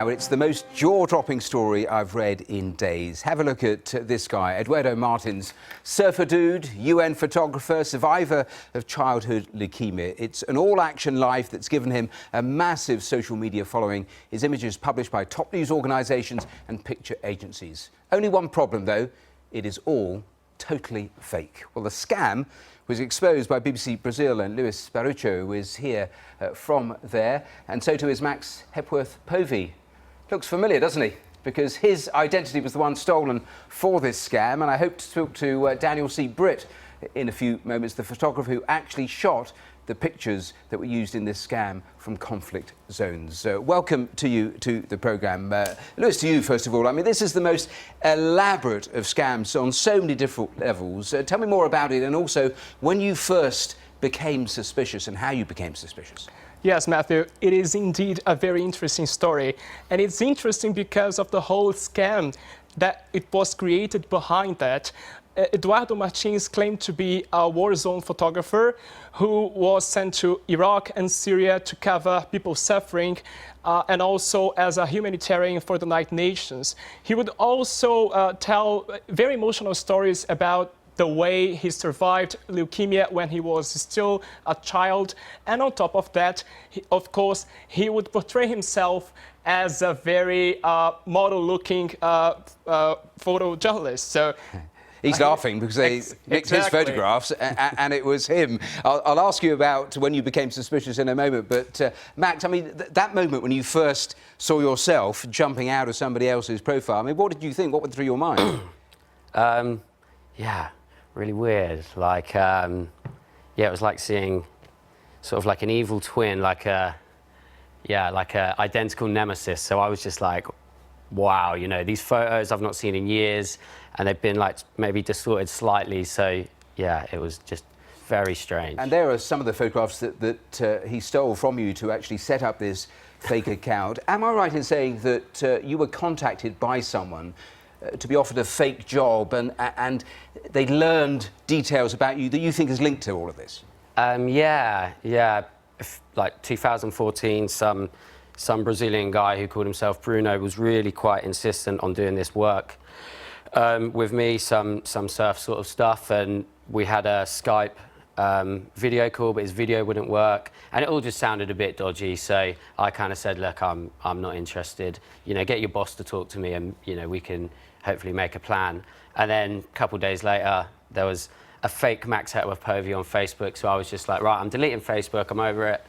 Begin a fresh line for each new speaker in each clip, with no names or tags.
It's the most jaw-dropping story I've read in days. Have a look at this guy, Eduardo Martins, surfer dude, UN photographer, survivor of childhood leukemia. It's an all-action life that's given him a massive social media following. His images published by top news organisations and picture agencies. Only one problem, though. It is all totally fake. Well, the scam was exposed by BBC Brasil, and Luis Barucho is here from there. And so too is Max Hepworth-Povey. Looks familiar, doesn't he? Because his identity was the one stolen for this scam. And I hope to talk to Daniel C. Britt in a few moments, the photographer who actually shot the pictures that were used in this scam from conflict zones. Welcome to you to the programme. Lewis, to you first of all. I mean, this is the most elaborate of scams on so many different levels. Tell me more about it, and also when you first became suspicious and how you became suspicious.
Yes, Matthew, it is indeed a very interesting story. And it's interesting because of the whole scam that it was created behind that. Eduardo Martins claimed to be a war zone photographer who was sent to Iraq and Syria to cover people suffering and also as a humanitarian for the United Nations. He would also tell very emotional stories about the way he survived leukemia when he was still a child. And on top of that, of course, he would portray himself as a very model-looking photojournalist. So
he's laughing because they nicked his photographs and it was him. I'll ask you about when you became suspicious in a moment, but Max, I mean, that moment when you first saw yourself jumping out of somebody else's profile, I mean, what did you think? What went through your mind?
Yeah, really weird. Like, yeah, it was like seeing sort of like an evil twin, like a identical nemesis. So I was just like, wow, you know, these photos I've not seen in years, and they've been like maybe distorted slightly. So yeah, it was just very strange. And
there are some of the photographs that he stole from you to actually set up this fake account. Am I right in saying that you were contacted by someone to be offered a fake job, and they learned details about you that you think is linked to all of this?
Yeah. Like 2014, some Brazilian guy who called himself Bruno was really quite insistent on doing this work with me, some surf sort of stuff, and we had a Skype video call, but his video wouldn't work, and it all just sounded a bit dodgy. So I kind of said, look, I'm not interested. You know, get your boss to talk to me, and you know, we can hopefully make a plan. And then a couple of days later, there was a fake Max Hepworth-Povey on Facebook. So I was just like, right, I'm deleting Facebook, I'm over it.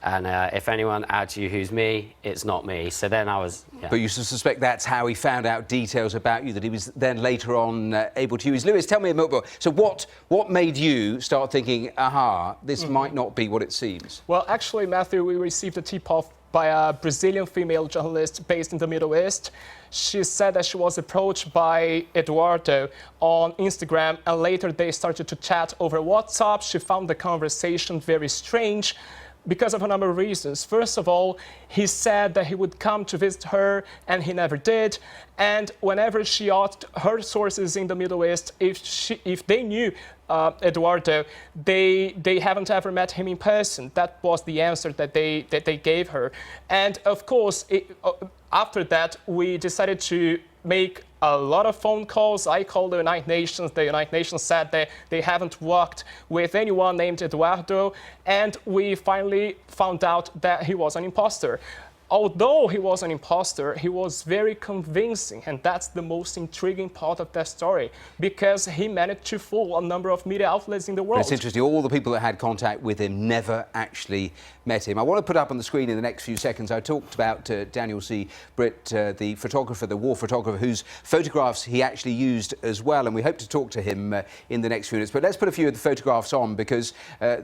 And if anyone adds you who's me, it's not me. So then I was... Yeah.
But you suspect that's how he found out details about you that he was then later on able to use. Lewis, tell me a bit more. So what made you start thinking, aha, this might not be what it seems?
Well, actually, Matthew, we received a tip-off by a Brazilian female journalist based in the Middle East. She said that she was approached by Eduardo on Instagram, and later they started to chat over WhatsApp. She found the conversation very strange because of a number of reasons. First of all, he said that he would come to visit her, and he never did. And whenever she asked her sources in the Middle East if they knew Eduardo, they haven't ever met him in person. That was the answer that they gave her. And of course, after that, we decided to make a lot of phone calls. I called the United Nations. The United Nations said that they haven't worked with anyone named Eduardo. And we finally found out that he was an imposter. Although he was an imposter, he was very convincing, and that's the most intriguing part of that story, because he managed to fool a number of media outlets in the world.
But it's interesting, all the people that had contact with him never actually met him. I want to put up on the screen in the next few seconds, I talked about Daniel C. Britt, the photographer, the war photographer, whose photographs he actually used as well, and we hope to talk to him in the next few minutes. But let's put a few of the photographs on, because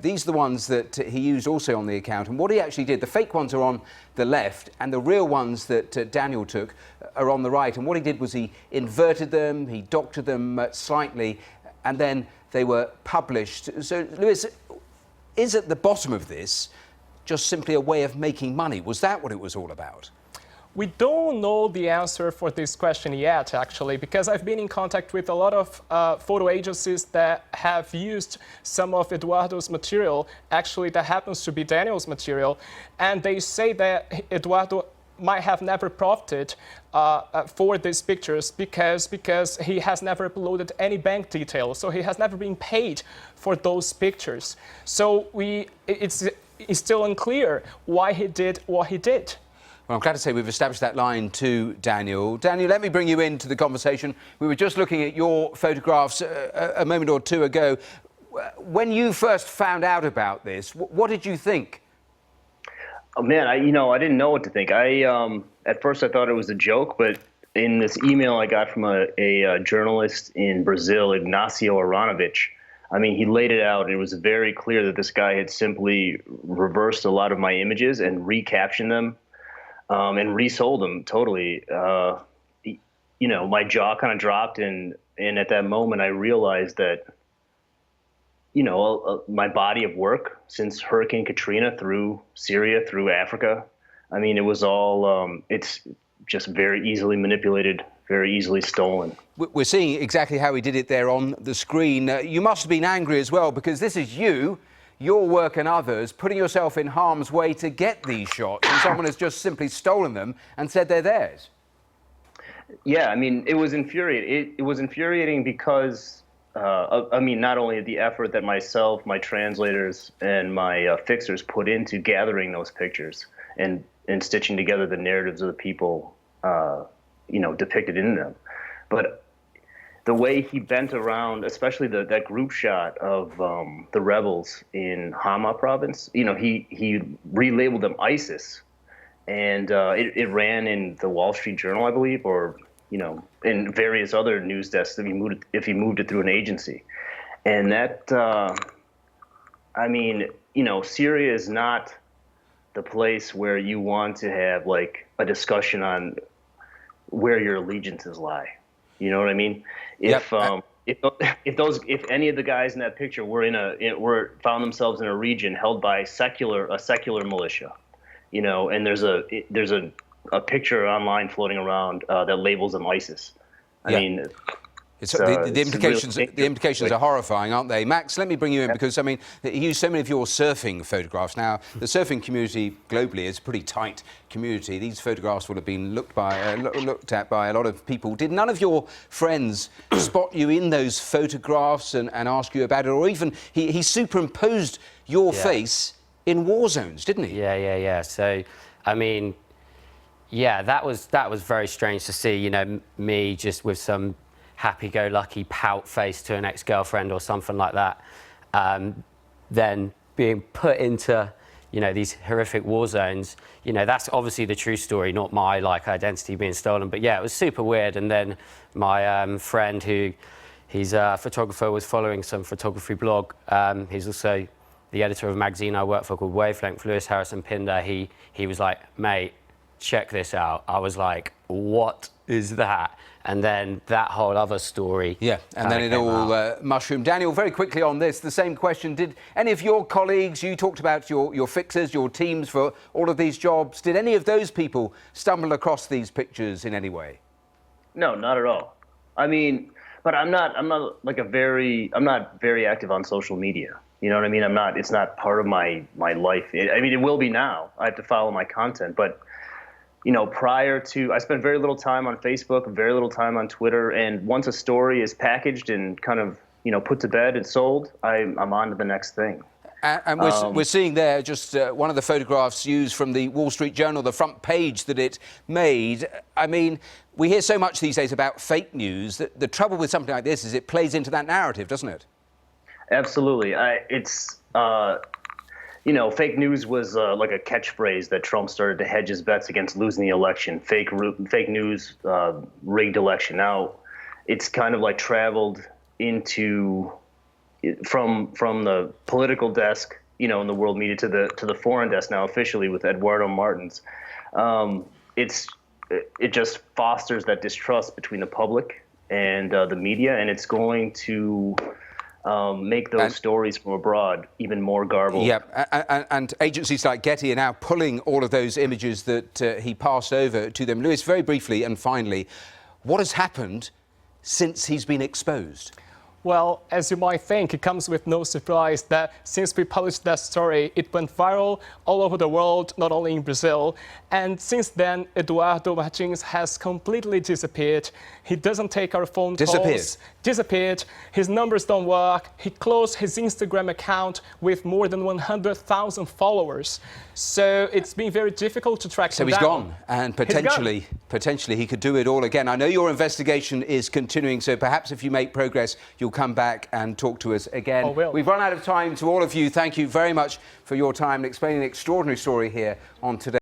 these are the ones that he used also on the account. And what he actually did, the fake ones are on the left, and the real ones that Daniel took are on the right. And what he did was he inverted them, he doctored them slightly, and then they were published. So, Lewis, is at the bottom of this just simply a way of making money? Was that what it was all about?
We don't know the answer for this question yet, actually, because I've been in contact with a lot of photo agencies that have used some of Eduardo's material. Actually, that happens to be Daniel's material. And they say that Eduardo might have never profited for these pictures because he has never uploaded any bank details, so he has never been paid for those pictures. So it's still unclear why he did what he did.
Well, I'm glad to say we've established that line to Daniel. Daniel, let me bring you into the conversation. We were just looking at your photographs a moment or two ago. When you first found out about this, what did you think?
Oh, man, I didn't know what to think. At first I thought it was a joke, but in this email I got from a journalist in Brazil, Ignacio Aronovich, I mean, he laid it out, and it was very clear that this guy had simply reversed a lot of my images and recaptioned them and resold them totally. My jaw kind of dropped, and at that moment I realized that, my body of work since Hurricane Katrina through Syria, through Africa, I mean, it was all, it's just very easily manipulated, very easily stolen.
We're seeing exactly how he did it there on the screen. You must have been angry as well, because this is you, your work and others, putting yourself in harm's way to get these shots, and someone has just simply stolen them and said they're theirs.
Yeah, I mean, it was infuriating. It was infuriating because, not only the effort that myself, my translators, and my fixers put into gathering those pictures and stitching together the narratives of the people, depicted in them, but the way he bent around, especially that group shot of the rebels in Hama province, he relabeled them ISIS, and it ran in the Wall Street Journal, I believe, or in various other news desks if he moved it through an agency. And that, Syria is not the place where you want to have like a discussion on where your allegiances lie. You know what I mean? If any of the guys in that picture were found themselves in a region held by a secular militia, and there's a picture online floating around that labels them ISIS. I mean,
the implications are horrifying, aren't they? Max, let me bring you in, because, I mean, you use so many of your surfing photographs. Now, the surfing community globally is a pretty tight community. These photographs would have been looked at by a lot of people. Did none of your friends spot you in those photographs and ask you about it? Or even he superimposed your face in war zones, didn't he?
Yeah. So, I mean, yeah, that was very strange to see, me just with some happy-go-lucky pout face to an ex-girlfriend or something like that, then being put into, these horrific war zones. That's obviously the true story, not my identity being stolen. But yeah, it was super weird. And then my friend, he's a photographer, was following some photography blog. He's also the editor of a magazine I work for called Wavelength, Lewis Harrison Pinder. He was like, mate, check this out. I was like, what is that? And then that whole other story. Yeah,
and then it all mushroomed. Daniel, very quickly on this, the same question. Did any of your colleagues, you talked about your fixers, your teams for all of these jobs, did any of those people stumble across these pictures in any way?
No, not at all. I mean, but I'm not very active on social media. You know what I mean? It's not part of my life. It will be now. I have to follow my content, but prior to, I spent very little time on Facebook, very little time on Twitter, and once a story is packaged and kind of, put to bed and sold, I'm on to the next thing.
And we're seeing there just one of the photographs used from the Wall Street Journal, the front page that it made. I mean, we hear so much these days about fake news that the trouble with something like this is it plays into that narrative, doesn't it? Absolutely.
Fake news was like a catchphrase that Trump started to hedge his bets against losing the election. Fake news, rigged election. Now, it's kind of like traveled into from the political desk, in the world media to the foreign desk now officially with Eduardo Martins. It just fosters that distrust between the public and the media, and it's going to make those stories from abroad even more garbled.
Yeah, and agencies like Getty are now pulling all of those images that he passed over to them. Lewis, very briefly and finally, what has happened since he's been exposed?
Well, as you might think, it comes with no surprise that since we published that story, it went viral all over the world, not only in Brazil. And since then, Eduardo Martins has completely disappeared. He doesn't take our phone calls. Disappeared. His numbers don't work. He closed his Instagram account with more than 100,000 followers. So it's been very difficult to track him down.
So he's gone, and potentially he could do it all again. I know your investigation is continuing, so perhaps if you make progress, you'll come back and talk to us again.
I will.
We've run out of time. To all of you, thank you very much for your time and explaining an extraordinary story here on Today.